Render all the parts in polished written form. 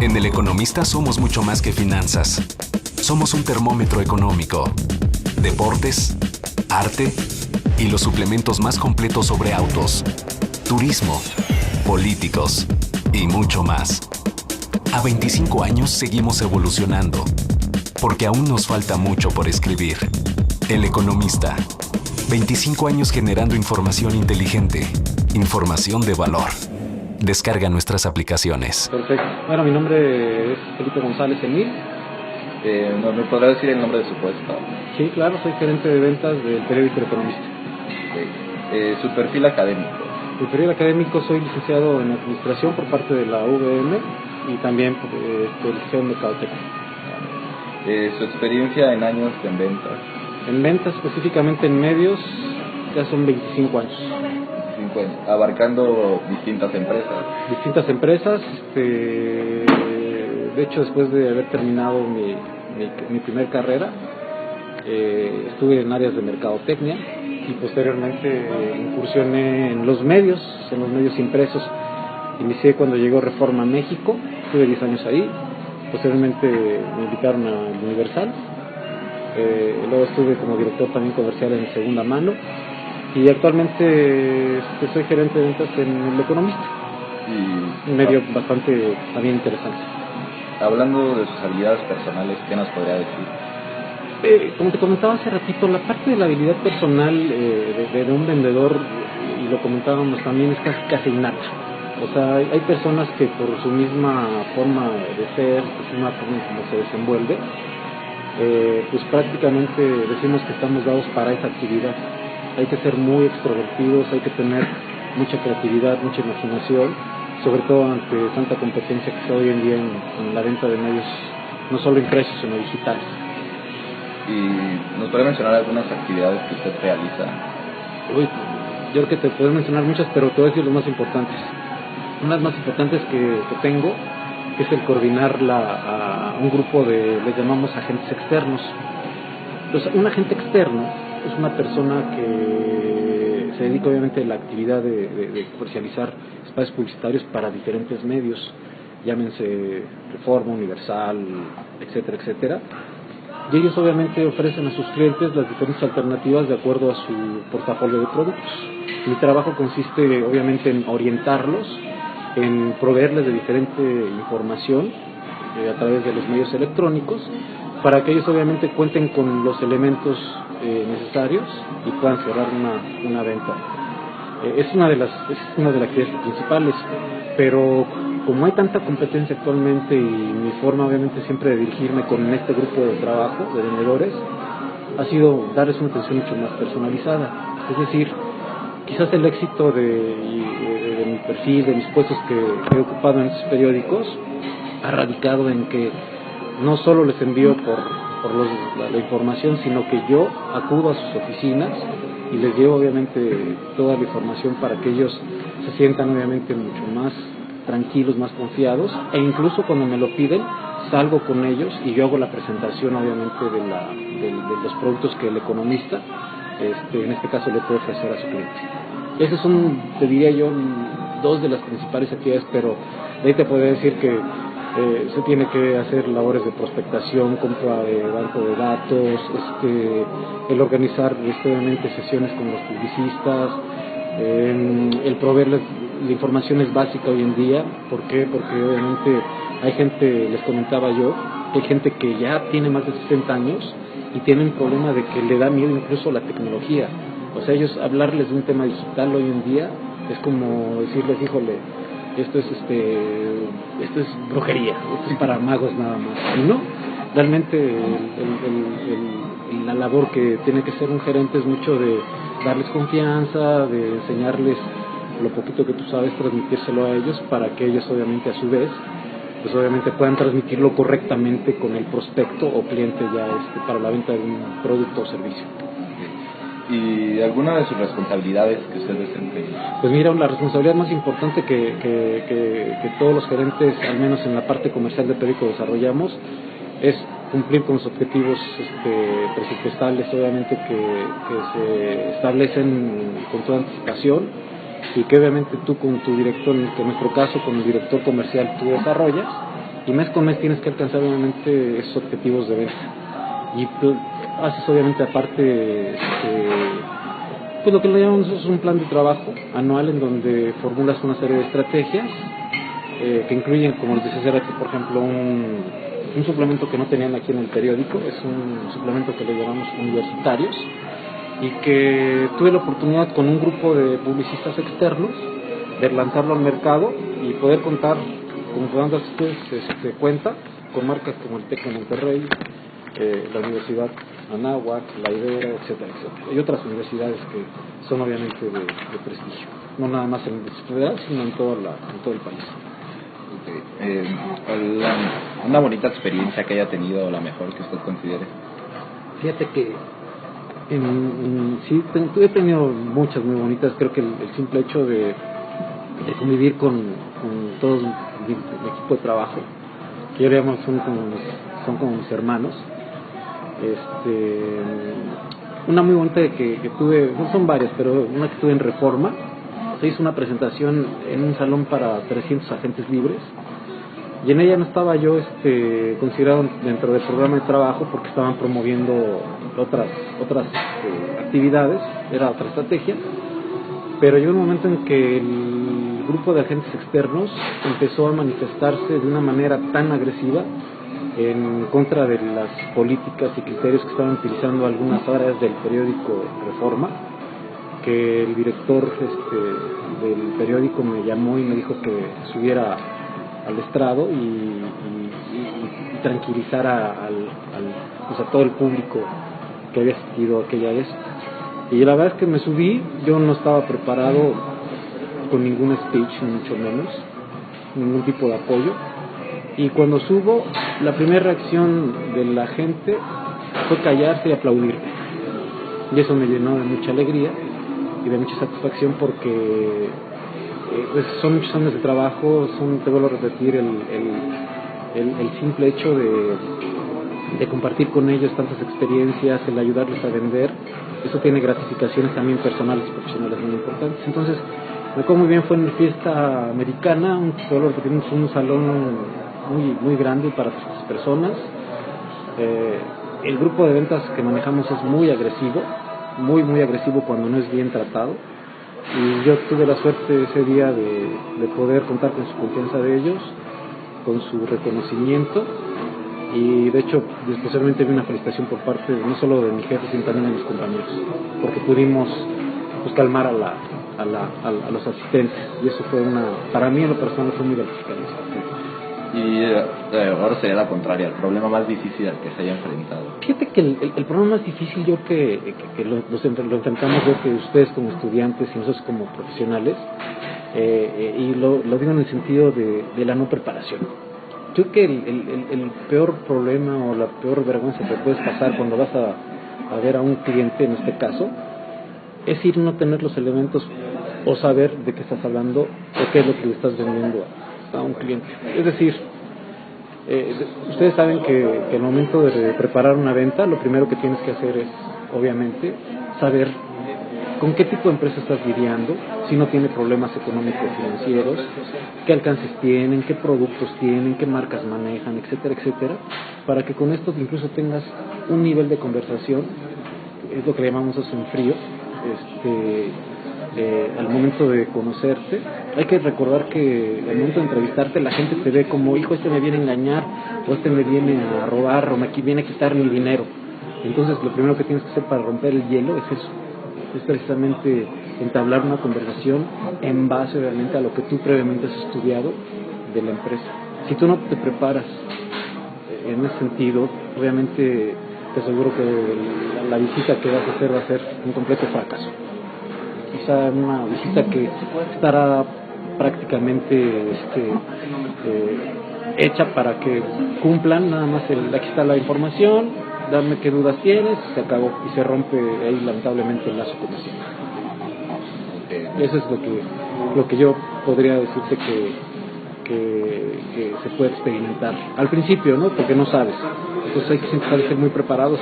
En El Economista somos mucho más que finanzas. Somos un termómetro económico, deportes, arte y los suplementos más completos sobre autos, turismo, políticos y mucho más. A 25 años seguimos evolucionando, porque aún nos falta mucho por escribir. El Economista. 25 años generando información inteligente, información de valor. Descarga nuestras aplicaciones. Perfecto. Bueno, mi nombre es Felipe González Emil. ¿Me podrá decir el nombre de su puesto? Sí, claro, soy gerente de ventas del periódico El Economista. Okay. Su perfil académico. Mi perfil académico, soy licenciado en Administración por parte de la UVM y también licenciado en Mercadotecnia. Su experiencia en años en ventas. En ventas, específicamente en medios, ya son 25 años. 25 años, abarcando distintas empresas. Distintas empresas, de hecho después de haber terminado mi primer carrera, estuve en áreas de mercadotecnia y posteriormente incursioné en los medios impresos. Inicié cuando llegó Reforma a México, estuve 10 años ahí, posteriormente me invitaron a Universal, luego estuve como director también comercial en Segunda Mano y actualmente soy gerente de ventas en El Economista, un medio bastante también interesante. Hablando de sus habilidades personales, ¿qué nos podría decir? Como te comentaba hace ratito, la parte de la habilidad personal de un vendedor, y lo comentábamos también, es casi innata. O sea, hay personas que por su misma forma de ser, por su misma forma en cómo se desenvuelve, pues prácticamente decimos que estamos dados para esa actividad. Hay que ser muy extrovertidos, hay que tener mucha creatividad, mucha imaginación, sobre todo ante tanta competencia que está hoy en día en la venta de medios, no solo impresos, sino digitales. ¿Y nos puede mencionar algunas actividades que usted realiza? Uy, yo creo que te puedo mencionar muchas, pero te voy a decir las más importantes. Una de las más importantes que tengo es el coordinar a un grupo les llamamos agentes externos. Entonces, un agente externo es una persona que se dedica obviamente a la actividad de comercializar espacios publicitarios para diferentes medios, llámense Reforma, Universal, etcétera, etcétera. Y ellos obviamente ofrecen a sus clientes las diferentes alternativas de acuerdo a su portafolio de productos. Mi trabajo consiste obviamente en orientarlos, en proveerles de diferente información a través de los medios electrónicos, para que ellos obviamente cuenten con los elementos necesarios y puedan cerrar una venta. Es una de las actividades principales, pero como hay tanta competencia actualmente y mi forma obviamente siempre de dirigirme con este grupo de trabajo de vendedores ha sido darles una atención mucho más personalizada. Es decir, quizás el éxito de mi perfil, de mis puestos que he ocupado en estos periódicos ha radicado en que no solo les envío por la información, sino que yo acudo a sus oficinas y les llevo obviamente toda la información para que ellos se sientan obviamente mucho más tranquilos, más confiados, e incluso cuando me lo piden salgo con ellos y yo hago la presentación obviamente de los productos que el economista en este caso le puede ofrecer a su cliente. Esas son, te diría yo, dos de las principales actividades, pero de ahí te podría decir que se tiene que hacer labores de prospectación, compra de banco de datos, el organizar obviamente sesiones con los publicistas, el proveerles la información es básica hoy en día. ¿Por qué? Porque obviamente hay gente, les comentaba yo, hay gente que ya tiene más de 60 años y tiene un problema de que le da miedo incluso la tecnología. O sea, ellos hablarles de un tema digital hoy en día es como decirles, híjole, esto es brujería, esto es para magos nada más. Y no, realmente la labor que tiene que ser un gerente es mucho de darles confianza, de enseñarles lo poquito que tú sabes, transmitírselo a ellos para que ellos obviamente a su vez pues obviamente puedan transmitirlo correctamente con el prospecto o cliente ya para la venta de un producto o servicio. ¿Y alguna de sus responsabilidades que usted desempeña? Pues mira, la responsabilidad más importante que todos los gerentes, al menos en la parte comercial de periódico, desarrollamos es cumplir con los objetivos presupuestales, obviamente que se establecen con toda anticipación, y que obviamente tú con tu director, que en nuestro caso con el director comercial tú desarrollas, y mes con mes tienes que alcanzar obviamente esos objetivos de venta. Y haces obviamente aparte pues lo que le llamamos es un plan de trabajo anual en donde formulas una serie de estrategias que incluyen, como les decía hace rato, por ejemplo, un suplemento que no tenían aquí en el periódico. Es un suplemento que le llamamos universitarios, y que tuve la oportunidad con un grupo de publicistas externos de lanzarlo al mercado y poder contar, como podrán darse ustedes cuenta, con marcas como el TEC de Monterrey, la Universidad Anáhuac, la Ibero, etcétera, etcétera, y otras universidades que son obviamente de prestigio, no nada más en el Distrito Federal, sino en todo el país. Una bonita experiencia que haya tenido, la mejor que usted considere. Fíjate que sí, he tenido muchas muy bonitas. Creo que el simple hecho de convivir con todo el equipo de trabajo, que yo digamos son como mis hermanos. Una muy bonita que tuve, no son varias, pero una que tuve en Reforma. Se hizo una presentación en un salón para 300 agentes libres, y en ella no estaba yo considerado dentro del programa de trabajo porque estaban promoviendo otras actividades, era otra estrategia. Pero llegó un momento en que el grupo de agentes externos empezó a manifestarse de una manera tan agresiva en contra de las políticas y criterios que estaban utilizando algunas áreas del periódico Reforma, que el director del periódico me llamó y me dijo que subiera al estrado y tranquilizara a todo el público que había asistido aquella vez. Y la verdad es que me subí, yo no estaba preparado con ningún speech, ni mucho menos, ningún tipo de apoyo. Y cuando subo, la primera reacción de la gente fue callarse y aplaudirme. Y eso me llenó de mucha alegría y de mucha satisfacción, porque pues son muchos años de trabajo. Te vuelvo a repetir, el simple hecho de compartir con ellos tantas experiencias, el ayudarles a vender, eso tiene gratificaciones también personales y profesionales muy importantes. Entonces, me acuerdo muy bien, fue en una fiesta americana, un salón muy grande para 300 personas. El grupo de ventas que manejamos es muy agresivo, muy agresivo cuando no es bien tratado, y yo tuve la suerte ese día de poder contar con su confianza de ellos, con su reconocimiento, y de hecho especialmente vi una felicitación por parte no solo de mi jefe, sino también de mis compañeros, porque pudimos pues calmar a los asistentes, y eso fue para mí en lo personal fue muy gratificante. Y ahora sería la contraria, el problema más difícil al que se haya enfrentado. Fíjate que el problema más difícil, yo que lo enfrentamos, yo que ustedes como estudiantes y nosotros como profesionales, y lo digo en el sentido de la no preparación. Yo creo que el peor problema o la peor vergüenza que puedes pasar cuando vas a ver a un cliente, en este caso, es no tener los elementos o saber de qué estás hablando o qué es lo que le estás vendiendo a un cliente. Es decir, ustedes saben que el momento de preparar una venta, lo primero que tienes que hacer es, obviamente, saber con qué tipo de empresa estás lidiando, si no tiene problemas económicos financieros, qué alcances tienen, qué productos tienen, qué marcas manejan, etcétera, etcétera, para que con esto incluso tengas un nivel de conversación, es lo que le llamamos eso en frío, al momento de conocerte. Hay que recordar que al momento de entrevistarte la gente te ve como, hijo, me viene a engañar, o me viene a robar, o me viene a quitar mi dinero. Entonces lo primero que tienes que hacer para romper el hielo es eso, es precisamente entablar una conversación en base obviamente a lo que tú previamente has estudiado de la empresa. Si tú no te preparas en ese sentido, obviamente te aseguro que la visita que vas a hacer va a ser un completo fracaso. O sea, una visita que estará prácticamente hecha para que cumplan nada más aquí está la información, dame qué dudas tienes, se acabó, y se rompe ahí lamentablemente el lazo comercial. Eso es lo que yo podría decirte que se puede experimentar al principio, ¿no? Porque no sabes, entonces hay que siempre ser muy preparados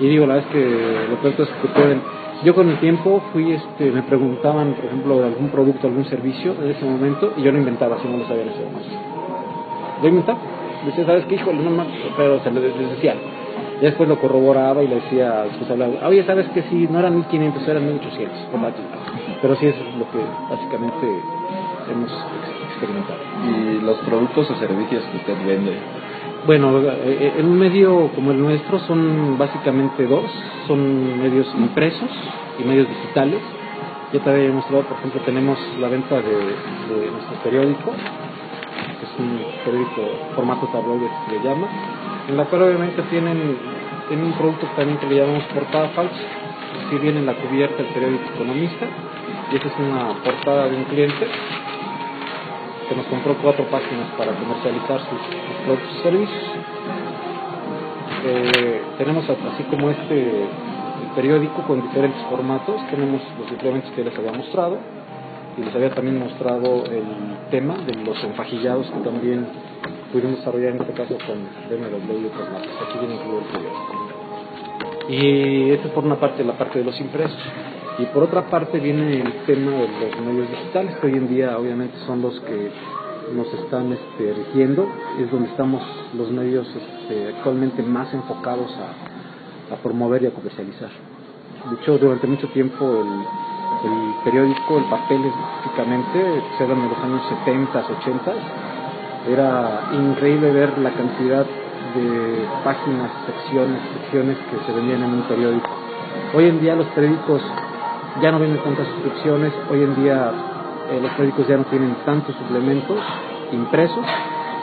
y digo, la verdad es que lo peor es que pueden. Yo con el tiempo me preguntaban, por ejemplo, de algún producto, algún servicio en ese momento, y yo lo inventaba si no lo sabía en ese momento. lo inventaba. Decía, ¿sabes qué? Híjole, no más, pero se le decía. Y después lo corroboraba y le decía, pues hablaba, oye, ¿sabes qué? Sí, no eran 1500, eran 1800, pero sí es lo que básicamente hemos experimentado. ¿Y los productos o servicios que usted vende? Bueno, en un medio como el nuestro son básicamente dos, son medios impresos y medios digitales. Ya te había mostrado, por ejemplo, tenemos la venta de nuestro periódico, que es un periódico formato tabloide que se le llama, en la cual obviamente tienen un producto también que le llamamos portada falsa. Así viene en la cubierta el periódico Economista, y esta es una portada de un cliente que nos compró 4 páginas para comercializar sus productos y servicios. Tenemos así como el periódico con diferentes formatos, tenemos los suplementos que les había mostrado, y les había también mostrado el tema de los enfajillados que también pudimos desarrollar en este caso con BMW y otras marcas. Aquí viene incluido el periódico. Y esta es por una parte la parte de los impresos. Y por otra parte viene el tema de los medios digitales, que hoy en día obviamente son los que nos están rigiendo, es donde estamos los medios actualmente más enfocados a promover y a comercializar. De hecho, durante mucho tiempo el periódico, el papel específicamente, se dan en los años 70, 80, era increíble ver la cantidad de páginas, secciones que se vendían en un periódico. Hoy en día los periódicos ya no venden tantas suscripciones, hoy en día los periódicos ya no tienen tantos suplementos impresos,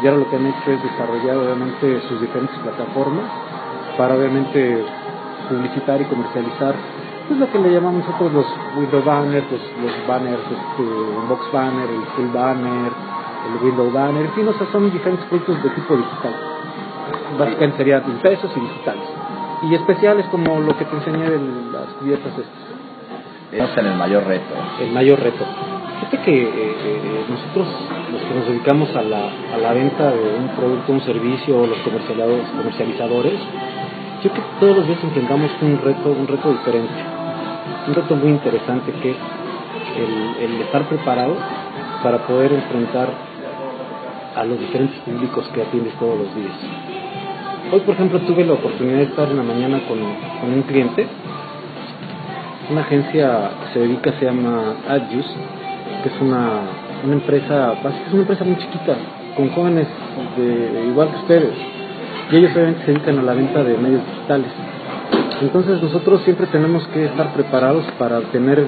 y ahora lo que han hecho es desarrollar obviamente sus diferentes plataformas para obviamente publicitar y comercializar pues lo que le llamamos nosotros los window banners, los banners, box banner, el full banner, el window banner, en fin, o sea, son diferentes productos de tipo digital. Básicamente serían impresos y digitales. Y especiales como lo que te enseñé de las cubiertas estas. Es el mayor reto. El mayor reto. Fíjate que nosotros, los que nos dedicamos a la venta de un producto, un servicio, o los comercializadores, yo creo que todos los días enfrentamos un reto diferente, un reto muy interesante, que es el estar preparado para poder enfrentar a los diferentes públicos que atiendes todos los días. Hoy, por ejemplo, tuve la oportunidad de estar en la mañana con un cliente, una agencia que se dedica, se llama Adjust, que es una empresa, es una empresa muy chiquita, con jóvenes igual que ustedes, y ellos obviamente se dedican a la venta de medios digitales. Entonces nosotros siempre tenemos que estar preparados para tener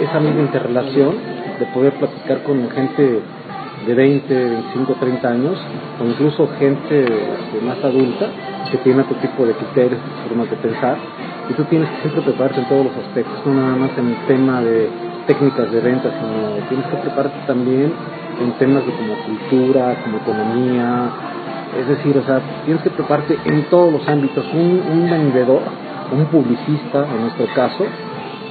esa misma interrelación, de poder platicar con gente de 20, 25, 30 años, o incluso gente más adulta, que tiene otro tipo de criterios, formas de pensar, y tú tienes que siempre prepararte en todos los aspectos, no nada más en el tema de técnicas de venta, sino tienes que prepararte también en temas de como cultura, como economía, es decir, o sea, tienes que prepararte en todos los ámbitos. Un vendedor, un publicista en nuestro caso,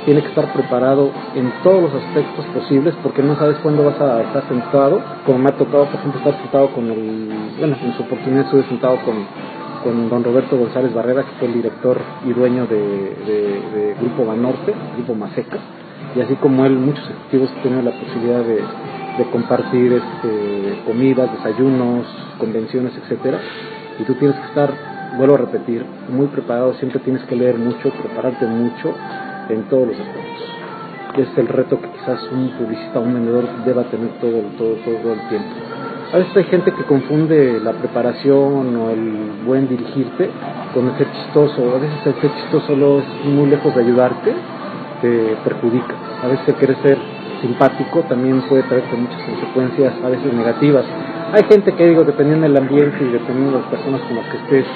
tiene que estar preparado en todos los aspectos posibles, porque no sabes cuándo vas a estar sentado, como me ha tocado, por ejemplo, estar sentado en su oportunidad estuve sentado con don Roberto González Barrera, que fue el director y dueño de Grupo Banorte, Grupo Maseca, y así como él, muchos ejecutivos que tienen la posibilidad de compartir comidas, desayunos, convenciones, etcétera, y tú tienes que estar, vuelvo a repetir, muy preparado, siempre tienes que leer mucho, prepararte mucho en todos los aspectos. Es el reto que quizás un publicista o un vendedor deba tener todo el tiempo. A veces hay gente que confunde la preparación o el buen dirigirte con el ser chistoso. A veces el ser chistoso solo es muy lejos de ayudarte, te perjudica. A veces el querer ser simpático también puede traerte muchas consecuencias, a veces negativas. Hay gente que, dependiendo del ambiente y dependiendo de las personas con las que estés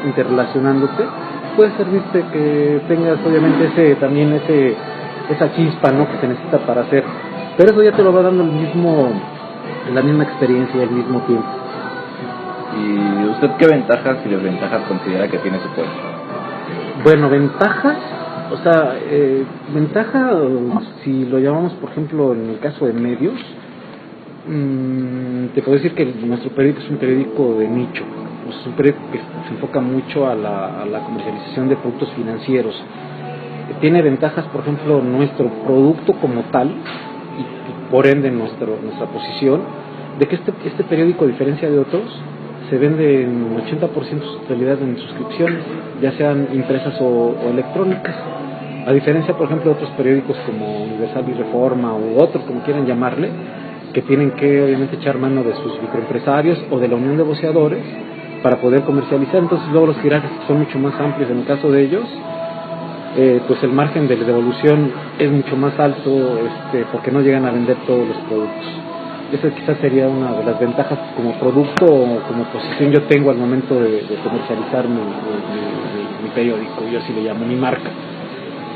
interrelacionándote, puede servirte que tengas obviamente esa chispa, ¿no?, que se necesita para hacer. Pero eso ya te lo va dando la misma experiencia y el mismo tiempo. ¿Y usted qué ventajas y desventajas considera que tiene su puesto? Bueno, ventajas, ventaja, si lo llamamos por ejemplo en el caso de medios, te puedo decir que nuestro periódico es un periódico de nicho, es un periódico que se enfoca mucho a la comercialización de productos financieros. Tiene ventajas, por ejemplo, nuestro producto como tal, y por ende nuestra posición, de que este periódico, a diferencia de otros, se vende en 80% de su totalidad en suscripciones, ya sean impresas o electrónicas. A diferencia, por ejemplo, de otros periódicos como Universal y Reforma u otros, como quieran llamarle, que tienen que obviamente echar mano de sus microempresarios o de la unión de voceadores para poder comercializar. Entonces luego los tirajes son mucho más amplios en el caso de ellos, pues el margen de devolución es mucho más alto, porque no llegan a vender todos los productos. Esa quizás sería una de las ventajas como producto o como posición yo tengo al momento de comercializar mi periódico, yo así le llamo, mi marca.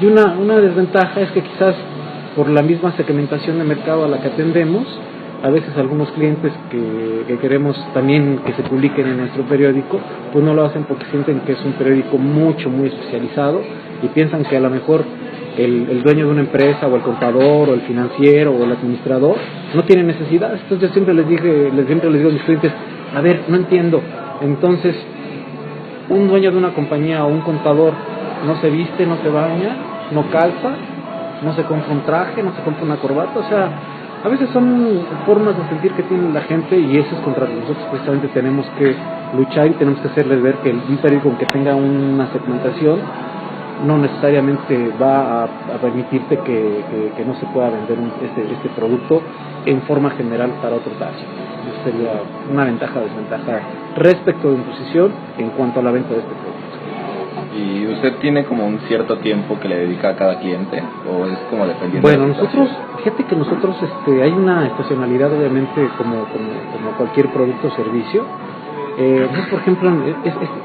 Y una desventaja es que quizás por la misma segmentación de mercado a la que atendemos, a veces algunos clientes que queremos también que se publiquen en nuestro periódico, pues no lo hacen porque sienten que es un periódico muy especializado y piensan que a lo mejor el dueño de una empresa o el contador o el financiero o el administrador no tiene necesidad. Entonces yo siempre les digo a mis clientes, a ver, no entiendo, entonces un dueño de una compañía o un contador no se viste, no se baña, no calza, no se compra un traje, no se compra una corbata, o sea, a veces son formas de sentir que tiene la gente y eso es contra nosotros precisamente tenemos que luchar y tenemos que hacerles ver que un periódico que tenga una segmentación no necesariamente va a permitirte que no se pueda vender este producto en forma general para otro caso. Esa sería una ventaja o desventaja respecto de mi posición en cuanto a la venta de este producto. ¿Y usted tiene como un cierto tiempo que le dedica a cada cliente o es como dependiendo? Bueno, nosotros, fíjate que nosotros hay una estacionalidad obviamente como cualquier producto o servicio. Por ejemplo,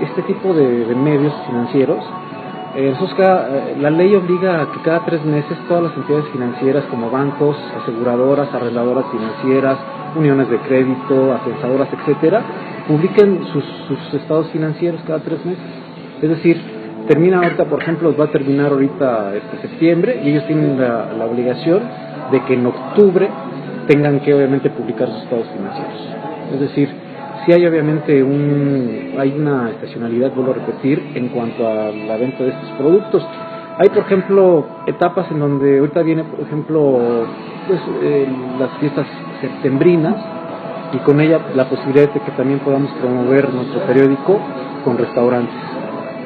este tipo de medios financieros, la ley obliga a que cada 3 meses todas las entidades financieras como bancos, aseguradoras, arregladoras financieras, uniones de crédito, asesoras, etcétera, publiquen sus estados financieros cada 3 meses. Es decir, termina ahorita, por ejemplo, va a terminar ahorita septiembre y ellos tienen la obligación de que en octubre tengan que obviamente publicar sus estados financieros. Es decir, sí hay obviamente hay una estacionalidad, vuelvo a repetir, en cuanto a la venta de estos productos. Hay, por ejemplo, etapas en donde ahorita viene, por ejemplo, pues, las fiestas septembrinas y con ella la posibilidad de que también podamos promover nuestro periódico con restaurantes.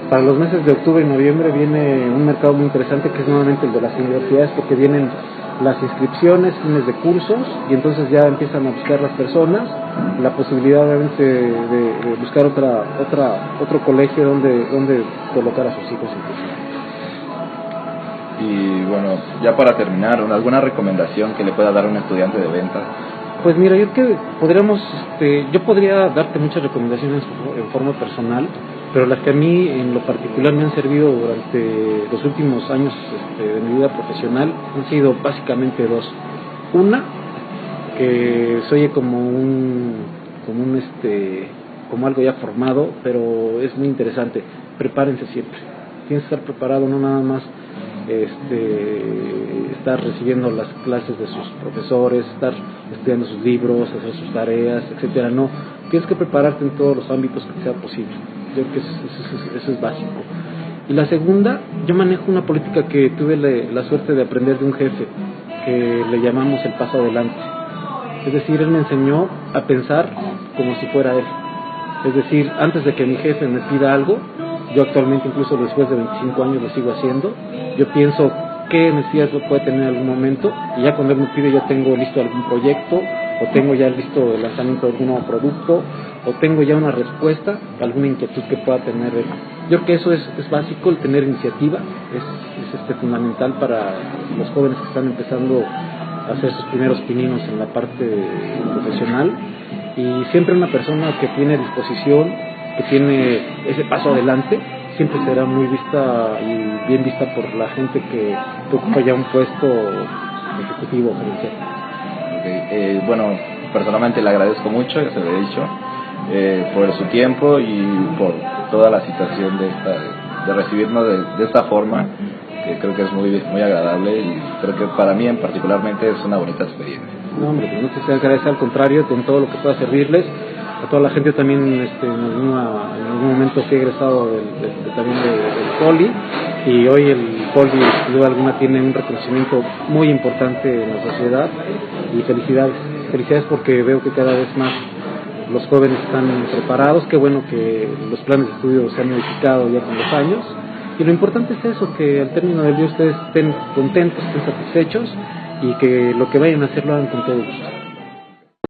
Para los meses de octubre y noviembre viene un mercado muy interesante que es nuevamente el de las universidades, porque vienen las inscripciones, fines de cursos, y entonces ya empiezan a buscar las personas la posibilidad obviamente de buscar otro colegio donde colocar a sus hijos incluso. Y bueno, ya para terminar, ¿alguna recomendación que le pueda dar a un estudiante de ventas? Pues mira, yo podría darte muchas recomendaciones en forma personal, pero las que a mí en lo particular me han servido durante los últimos años de mi vida profesional han sido básicamente 2. Una, que se oye como algo ya formado, pero es muy interesante. Prepárense siempre. Tienes que estar preparado, no nada más estar recibiendo las clases de sus profesores, estar estudiando sus libros, hacer sus tareas, etcétera. No, tienes que prepararte en todos los ámbitos que sea posible. Yo creo que eso es básico. Y la segunda, yo manejo una política que tuve la suerte de aprender de un jefe, que le llamamos el paso adelante. Es decir, él me enseñó a pensar como si fuera él. Es decir, antes de que mi jefe me pida algo, yo actualmente, incluso después de 25 años, lo sigo haciendo. Yo pienso qué necesidades puede tener en algún momento, y ya cuando él me pide, ya tengo listo algún proyecto, o tengo ya listo el lanzamiento de algún nuevo producto, o tengo ya una respuesta a alguna inquietud que pueda tener él. Yo creo que eso es básico, el tener iniciativa, es fundamental para los jóvenes que están empezando a hacer sus primeros pininos en la parte profesional, y siempre una persona que tiene disposición, que tiene ese paso adelante, siempre será muy vista y bien vista por la gente que ocupa ya un puesto ejecutivo o gerencial. Bueno, personalmente le agradezco mucho, ya se lo he dicho, por su tiempo y por toda la situación de recibirnos de esta forma, que creo que es muy agradable, y creo que para mí en particularmente es una bonita experiencia. No, hombre, pues no te agradece, al contrario, con todo lo que pueda servirles. A toda la gente también en algún momento fui egresado también del Poli, y hoy el Poli sin duda alguna tiene un reconocimiento muy importante en la sociedad, y felicidades. felicidades porque veo que cada vez más los jóvenes están preparados, qué bueno que los planes de estudio se han modificado ya con los años, y lo importante es eso, que al término del día ustedes estén contentos, estén satisfechos, y que lo que vayan a hacer lo hagan con todo gusto.